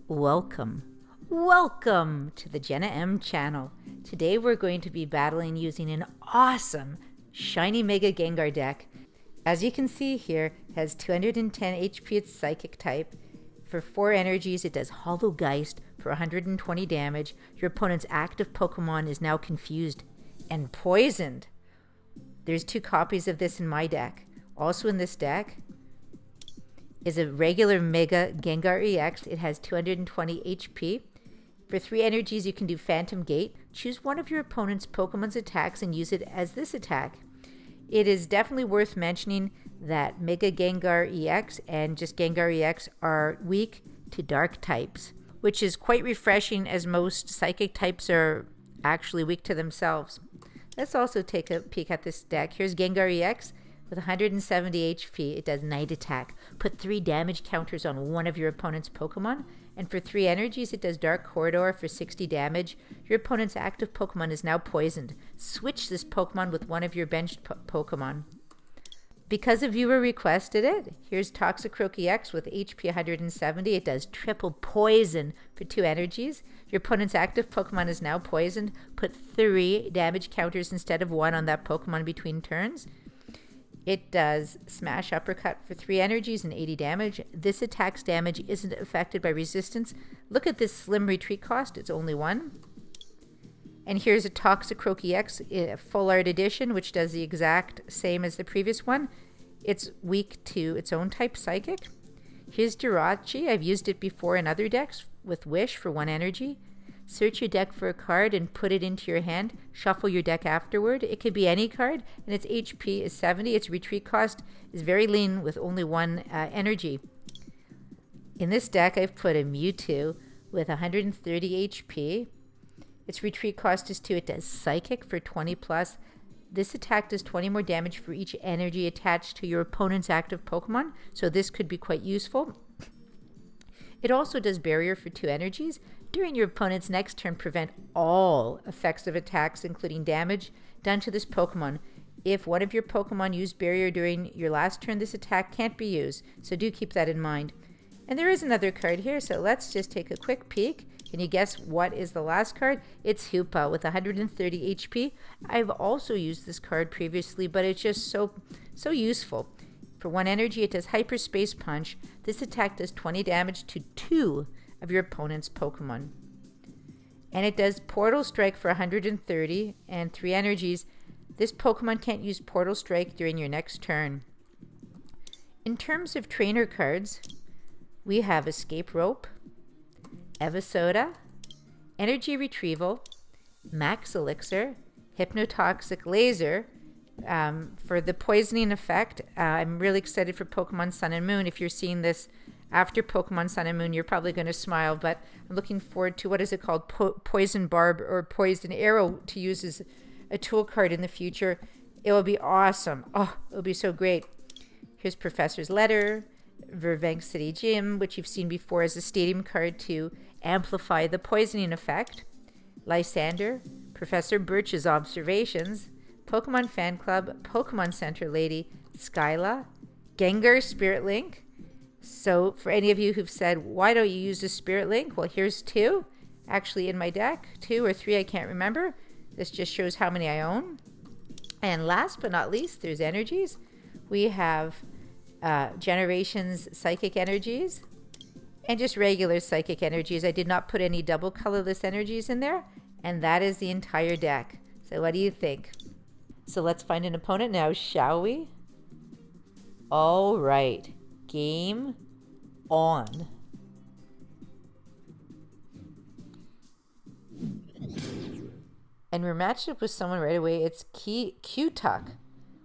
Welcome to the Jenna Em Channel. Today we're going to be battling using an awesome shiny Mega Gengar deck. As you can see here, it has 210 HP, it's Psychic type. For 4 energies, it does Hollow Geist for 120 damage. Your opponent's active Pokemon is now confused and poisoned. There's 2 copies of this in my deck. Also in this deck is a regular Mega Gengar EX. It has 220 HP. For 3 energies, you can do Phantom Gate. Choose one of your opponent's Pokemon's attacks and use it as this attack. It is definitely worth mentioning that Mega Gengar EX and just Gengar EX are weak to dark types, which is quite refreshing as most psychic types are actually weak to themselves. Let's also take a peek at this deck. Here's Gengar EX with 170 HP. It does Night Attack. Put 3 damage counters on one of your opponent's Pokemon. And for 3 energies, it does Dark Corridor for 60 damage. Your opponent's active Pokemon is now poisoned. Switch this Pokemon with one of your benched Pokemon. Because a viewer requested it, here's Toxicroak EX with HP 170. It does triple poison for 2 energies. Your opponent's active Pokemon is now poisoned. Put 3 damage counters instead of 1 on that Pokemon between turns. It does Smash Uppercut for 3 energies and 80 damage. This attack's damage isn't affected by resistance. Look at this slim retreat cost. It's only 1. And here's a Toxicroak EX Full Art Edition, which does the exact same as the previous one. It's weak to its own type, Psychic. Here's Jirachi. I've used it before in other decks with Wish for 1 energy. Search your deck for a card and put it into your hand. Shuffle your deck afterward. It could be any card, and its HP is 70. Its retreat cost is very lean with only 1 energy. In this deck, I've put a Mewtwo with 130 HP. Its retreat cost is 2. It does Psychic for 20 plus. This attack does 20 more damage for each energy attached to your opponent's active Pokemon, so this could be quite useful. It also does Barrier for 2 energies. During your opponent's next turn, prevent all effects of attacks, including damage, done to this Pokemon. If one of your Pokemon used Barrier during your last turn, this attack can't be used, so do keep that in mind. And there is another card here, so let's just take a quick peek. Can you guess what is the last card? It's Hoopa with 130 HP. I've also used this card previously, but it's just so useful. For 1 energy, it does Hyperspace Punch. This attack does 20 damage to 2 of your opponent's Pokemon. And it does Portal Strike for 130 and 3 energies. This Pokemon can't use Portal Strike during your next turn. In terms of trainer cards, we have Escape Rope, Evosoda, Energy Retrieval, Max Elixir, Hypnotoxic Laser, for the poisoning effect. I'm really excited for Pokemon Sun and Moon. If you're seeing this after Pokemon Sun and Moon, you're probably going to smile, but I'm looking forward to, what is it called, Poison Barb or Poison Arrow to use as a tool card in the future. It will be awesome. Oh, it will be so great. Here's Professor's Letter, Vervank City Gym, which you've seen before as a stadium card to amplify the poisoning effect. Lysander, Professor Birch's Observations, Pokemon Fan Club, Pokemon Center Lady, Skyla, Gengar Spirit Link. So for any of you who've said, why don't you use a Spirit Link? Well, here's 2 actually in my deck. 2 or 3, I can't remember. This just shows how many I own. And last but not least, there's energies. We have Generations Psychic Energies and just regular Psychic Energies. I did not put any double colorless energies in there, and that is the entire deck. So what do you think? So let's find an opponent now, shall we? All right, game on. And we're matched up with someone right away. It's Q-Tuck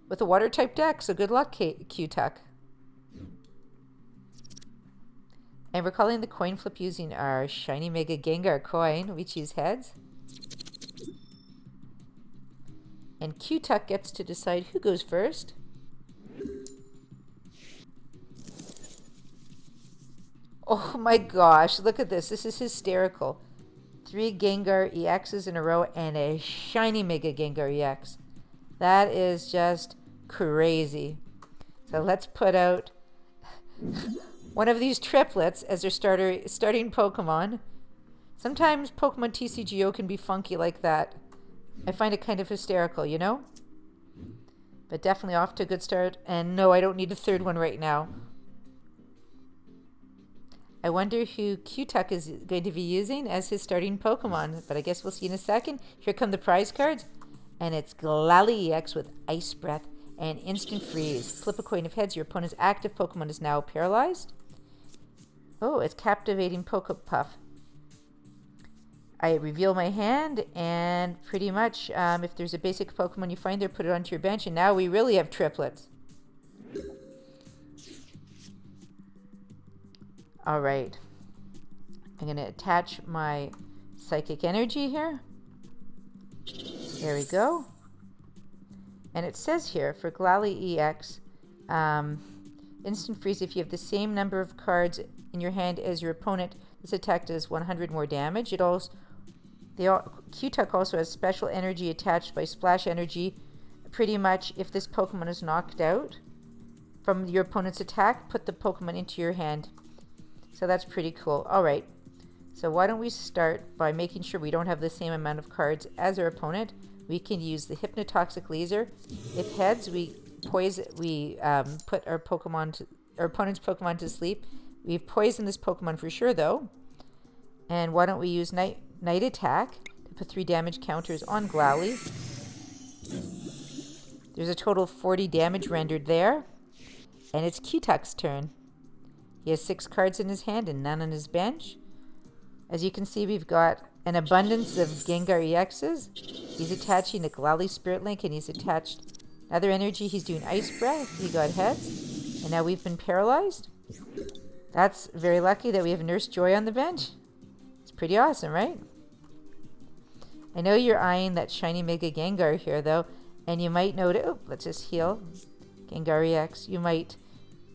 with a water type deck, so good luck, Q-Tuck. And we're calling the coin flip using our shiny Mega Gengar coin. We choose heads. And Q-Tuck gets to decide who goes first. Oh my gosh, look at this. This is hysterical. 3 Gengar EXs in a row and a shiny Mega Gengar EX. That is just crazy. So let's put out one of these triplets as their starting Pokemon. Sometimes Pokemon TCGO can be funky like that. I find it kind of hysterical, you know? But definitely off to a good start. And no, I don't need a third one right now. I wonder who Q-Tuck is going to be using as his starting Pokemon. But I guess we'll see in a second. Here come the prize cards. And it's Glalie EX with Ice Breath and Instant Freeze. Flip a coin of heads. Your opponent's active Pokemon is now paralyzed. Oh, it's Captivating Pokepuff. I reveal my hand, and pretty much, if there's a basic Pokemon you find there, put it onto your bench, and now we really have triplets. All right. I'm going to attach my Psychic Energy here. There we go. And it says here, for Glalie EX, Instant Freeze, if you have the same number of cards in your hand as your opponent, this attack does 100 more damage. Q-Tuck also has special energy attached by Splash Energy. Pretty much, if this Pokemon is knocked out from your opponent's attack, put the Pokemon into your hand. So that's pretty cool. All right. So why don't we start by making sure we don't have the same amount of cards as our opponent. We can use the Hypnotoxic Laser. If heads, we put our opponent's Pokemon to sleep. We've poisoned this Pokemon for sure, though. And why don't we use Night Attack to put 3 damage counters on Glalie. There's a total of 40 damage rendered there. And it's Q-Tuck's turn. He has 6 cards in his hand and none on his bench. As you can see, we've got an abundance of Gengar EXs. He's attaching a Glalie Spirit Link, and he's attached other energy. He's doing Ice Breath. He got heads. And now we've been paralyzed. That's very lucky that we have Nurse Joy on the bench. It's pretty awesome, right? I know you're eyeing that shiny Mega Gengar here, though, and you might notice... Oh, let's just heal. Gengar EX. You might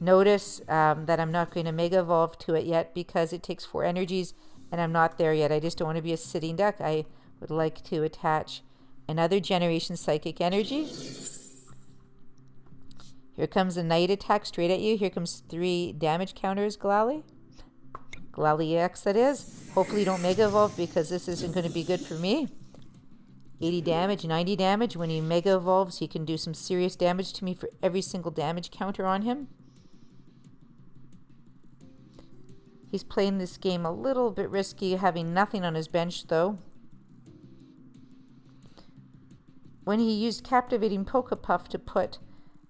notice that I'm not going to Mega Evolve to it yet because it takes 4 energies, and I'm not there yet. I just don't want to be a sitting duck. I would like to attach another Generation Psychic Energy. Here comes a Night Attack straight at you. Here comes 3 damage counters, Glalie. Glalie EX, that is. Hopefully you don't Mega Evolve because this isn't going to be good for me. 80 damage, 90 damage. When he Mega Evolves, he can do some serious damage to me for every single damage counter on him. He's playing this game a little bit risky, having nothing on his bench, though. When he used Captivating Pokepuff to put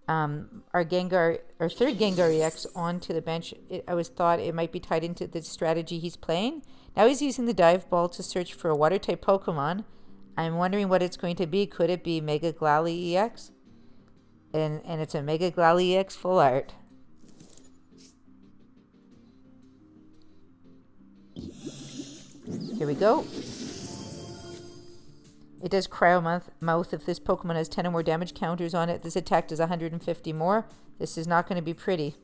our third Gengar EX onto the bench, I thought it might be tied into the strategy he's playing. Now he's using the Dive Ball to search for a Water-type Pokemon. I'm wondering what it's going to be. Could it be Mega Glalie EX? And it's a Mega Glalie EX full art. Here we go. It does Cryo Mouth if this Pokemon has 10 or more damage counters on it. This attack does 150 more. This is not going to be pretty.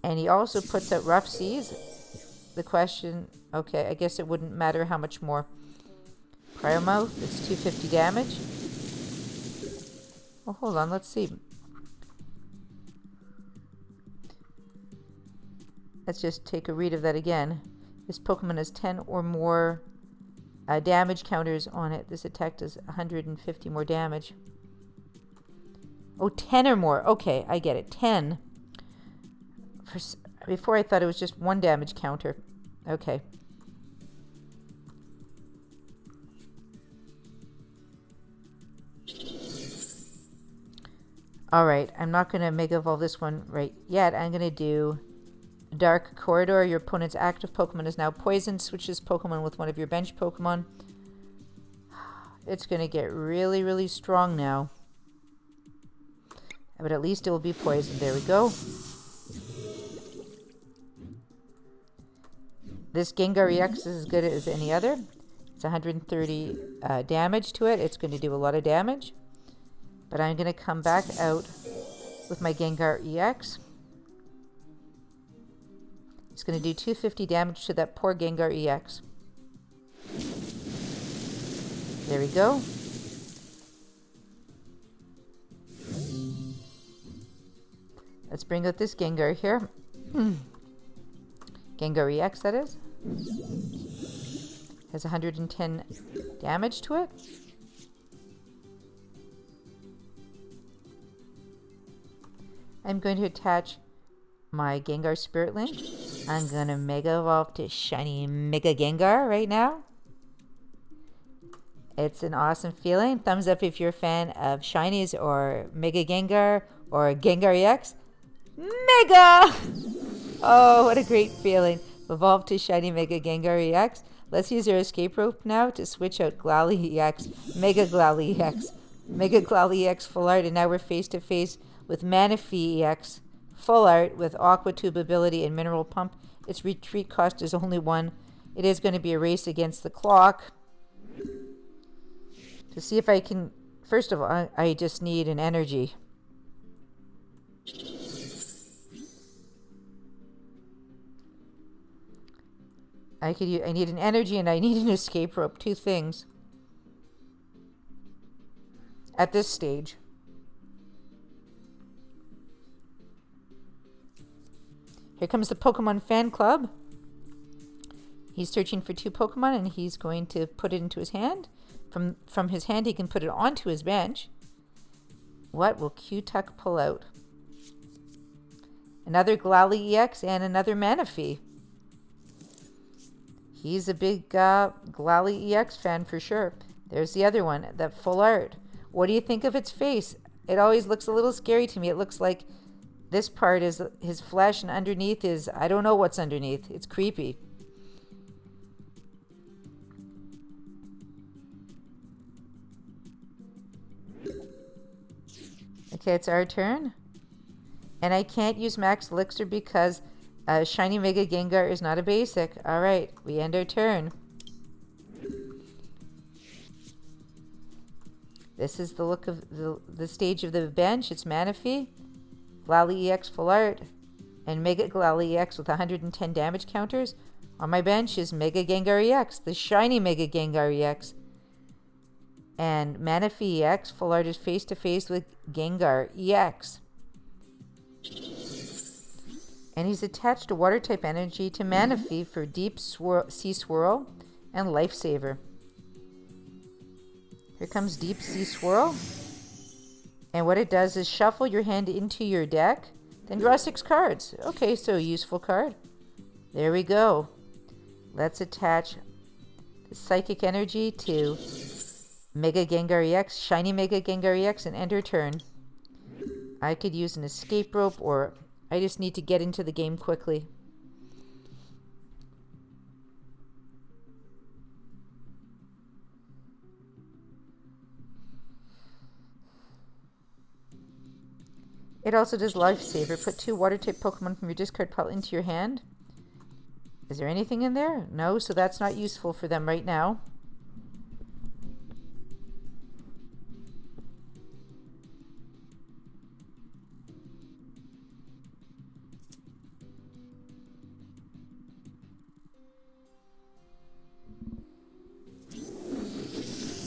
And he also puts out Rough Seas. The question... Okay, I guess it wouldn't matter how much more. Cryo Mouth, it's 250 damage. Oh, hold on, let's see. Let's just take a read of that again. This Pokemon has 10 or more damage counters on it. This attack does 150 more damage. Oh, 10 or more. Okay, I get it. 10. Before I thought it was just 1 damage counter. Okay. Alright, I'm not going to Mega Evolve this one right yet. I'm going to do Dark Corridor. Your opponent's active Pokemon is now poisoned. Switch this Pokemon with one of your bench Pokemon. It's going to get really, really strong now. But at least it will be poisoned. There we go. This Gengar EX is as good as any other. It's 130 damage to it. It's going to do a lot of damage. But I'm going to come back out with my Gengar EX. It's going to do 250 damage to that poor Gengar EX. There we go. Let's bring out this Gengar here. Gengar EX, that is. Has 110 damage to it. I'm going to attach my Gengar Spirit Link. I'm going to Mega Evolve to Shiny Mega Gengar right now. It's an awesome feeling. Thumbs up if you're a fan of Shinies or Mega Gengar or Gengar EX. Mega! Oh, what a great feeling. Evolve to Shiny Mega Gengar EX. Let's use our escape rope now to switch out Glalie EX, Mega Glalie EX, Mega Glalie EX Full Art, and now we're face to face with Manaphy EX Full Art with Aqua Tube ability and Mineral Pump. Its retreat cost is only 1. It is going to be a race against the clock. To see if I can, first of all, I just need an energy. I need an energy and I need an escape rope. 2 things. At this stage. Here comes the Pokemon Fan Club. He's searching for 2 Pokemon and he's going to put it into his hand. From his hand he can put it onto his bench. What will Q-Tuck pull out? Another Glalie EX and another Manaphy. He's a big Glalie EX fan for sure. There's the other one, that Full Art. What do you think of its face? It always looks a little scary to me. It looks like this part is his flesh and underneath is, I don't know what's underneath. It's creepy. Okay, it's our turn. And I can't use Max Elixir because Shiny Mega Gengar is not a basic. Alright, we end our turn. This is the look of the stage of the bench. It's Manaphy, Glalie EX Full Art, and Mega Glalie EX with 110 damage counters. On my bench is Mega Gengar EX, the Shiny Mega Gengar EX. And Manaphy EX Full Art is face to face with Gengar EX. And he's attached a water type energy to Manaphy for Deep Sea Swirl and Lifesaver. Here comes Deep Sea Swirl. And what it does is shuffle your hand into your deck, then draw 6 cards. Okay, so a useful card. There we go. Let's attach the Psychic Energy to Mega Gengar EX, Shiny Mega Gengar EX, and end her turn. I could use an escape rope, or I just need to get into the game quickly. It also does Lifesaver. Put 2 water type Pokemon from your discard pile into your hand. Is there anything in there? No, so that's not useful for them right now.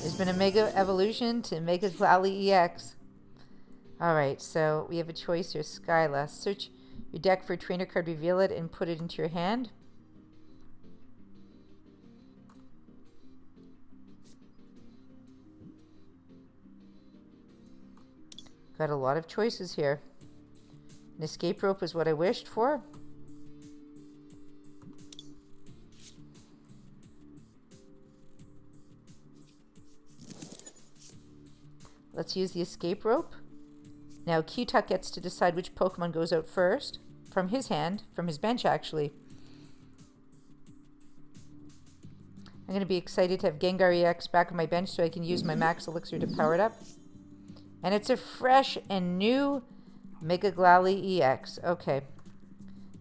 There's been a Mega Evolution to Mega Glalie EX. Alright, so we have a choice here. Skyla. Search your deck for a trainer card, reveal it, and put it into your hand. Got a lot of choices here. An escape rope is what I wished for. Let's use the escape rope. Now Q-Tuck gets to decide which Pokemon goes out first. From his hand, from his bench actually. I'm going to be excited to have Gengar EX back on my bench so I can use my Max Elixir to power it up. And it's a fresh and new Mega Glalie EX. Okay.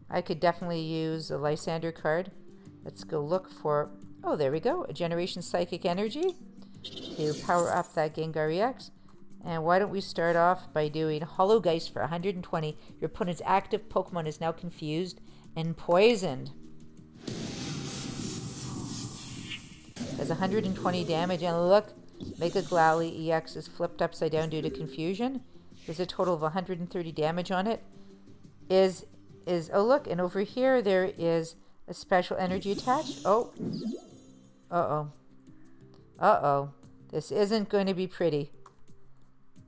I could definitely use a Lysander card. Let's go look for, oh, there we go, a Generation Psychic Energy to power up that Gengar EX. And why don't we start off by doing Hollow Geist for 120. Your opponent's active Pokemon is now confused and poisoned. Does 120 damage, and look, Mega Glalie EX is flipped upside down due to confusion. There's a total of 130 damage on it. oh look, and over here there is a special energy attached. Oh, this isn't going to be pretty.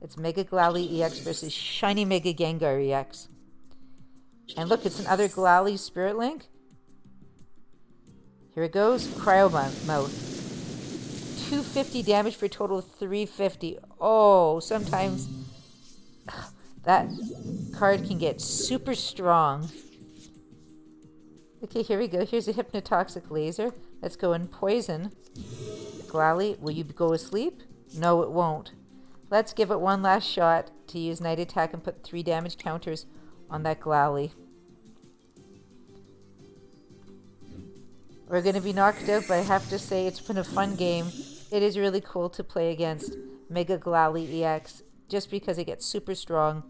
It's Mega Glalie EX versus Shiny Mega Gengar EX. And look, it's another Glalie Spirit Link. Here it goes, Cryo Mouth. 250 damage for a total of 350. Oh, sometimes that card can get super strong. Okay, here we go. Here's a Hypnotoxic Laser. Let's go in Poison. Glalie, will you go asleep? No, it won't. Let's give it one last shot to use Night Attack and put 3 damage counters on that Glalie. We're going to be knocked out, but I have to say it's been a fun game. It is really cool to play against Mega Glalie EX just because it gets super strong.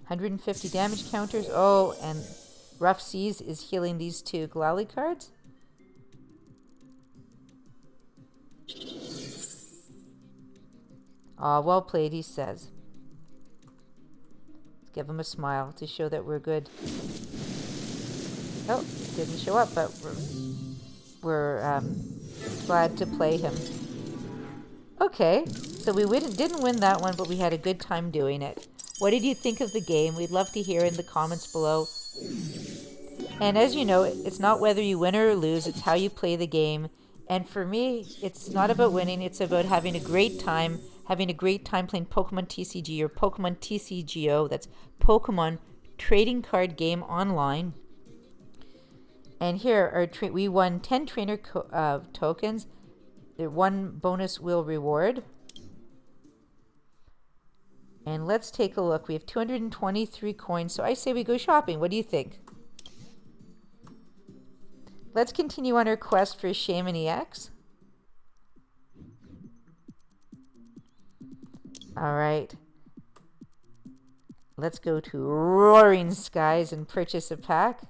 150 damage counters. Oh, and Rough Seas is healing these 2 Glalie cards. Aw, well played, he says. Let's give him a smile to show that we're good. Oh, didn't show up, but we're glad to play him. Okay, so we didn't win that one, but we had a good time doing it. What did you think of the game? We'd love to hear in the comments below. And as you know, it's not whether you win or lose, it's how you play the game. And for me, it's not about winning, it's about having a great time playing Pokemon TCG or Pokemon TCGO. That's Pokemon Trading Card Game Online. And here we won 10 trainer tokens. The 1 bonus wheel reward. And let's take a look. We have 223 coins, so I say we go shopping. What do you think? Let's continue on our quest for Shaman EX. All right. Let's go to Roaring Skies and purchase a pack.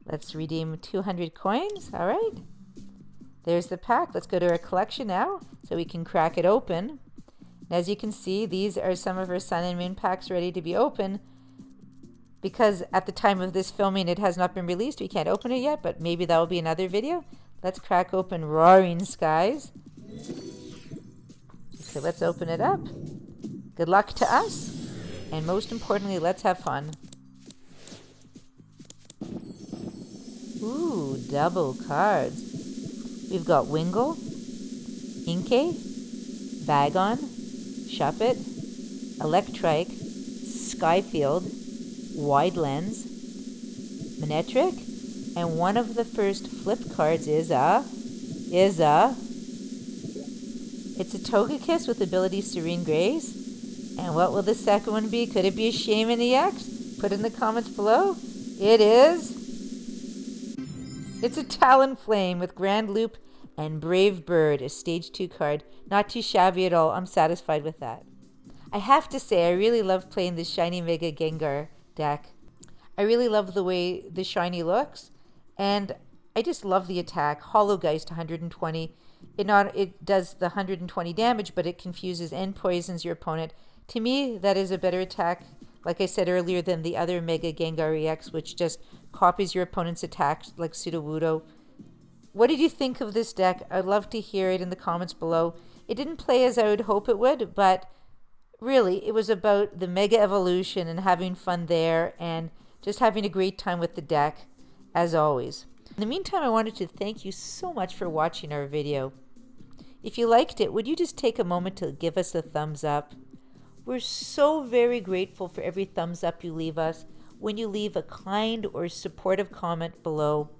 Let's redeem 200 coins. All right. There's the pack. Let's go to our collection now so we can crack it open. And as you can see, these are some of our Sun and Moon packs ready to be open. Because at the time of this filming, it has not been released. We can't open it yet, but maybe that will be another video. Let's crack open Roaring Skies. Okay, let's open it up. Good luck to us. And most importantly, let's have fun. Ooh, double cards. We've got Wingull, Inkay, Bagon, Shuppet, Electrike, Skyfield, Wide Lens, Manectric, and one of the first flip cards is a it's a Togekiss with ability Serene Grace. And what will the second one be? Could it be a Shaman EX? Put in the comments below. It is. It's a Talonflame with Grand Loop and Brave Bird, a Stage 2 card. Not too shabby at all. I'm satisfied with that. I have to say, I really love playing the Shiny Mega Gengar deck. I really love the way the Shiny looks. And I just love the attack. Hologeist 120. It does the 120 damage, but it confuses and poisons your opponent. To me, that is a better attack, like I said earlier, than the other Mega Gengar EX, which just copies your opponent's attacks like Sudowoodo. What did you think of this deck? I'd love to hear it in the comments below. It didn't play as I would hope it would, but really, it was about the Mega Evolution and having fun there and just having a great time with the deck, as always. In the meantime, I wanted to thank you so much for watching our video. If you liked it, would you just take a moment to give us a thumbs up? We're so very grateful for every thumbs up you leave us, when you leave a kind or supportive comment below,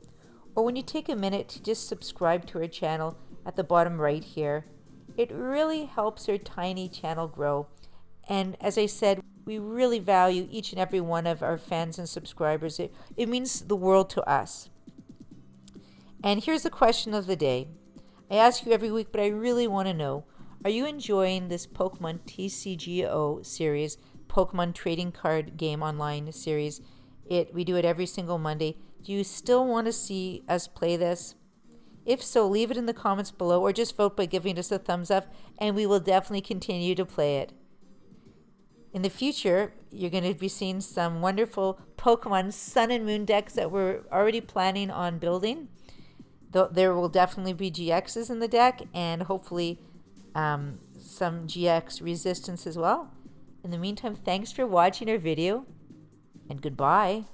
or when you take a minute to just subscribe to our channel at the bottom right here. It really helps our tiny channel grow. And as I said, we really value each and every one of our fans and subscribers. It means the world to us. And here's the question of the day. I ask you every week, but I really want to know, are you enjoying this Pokemon TCGO series, Pokemon Trading Card Game Online series? We do it every single Monday. Do you still want to see us play this? If so, leave it in the comments below or just vote by giving us a thumbs up, and we will definitely continue to play it. In the future, you're going to be seeing some wonderful Pokemon Sun and Moon decks that we're already planning on building. There will definitely be GXs in the deck, and hopefully some GX resistance as well. In the meantime, thanks for watching our video, and goodbye.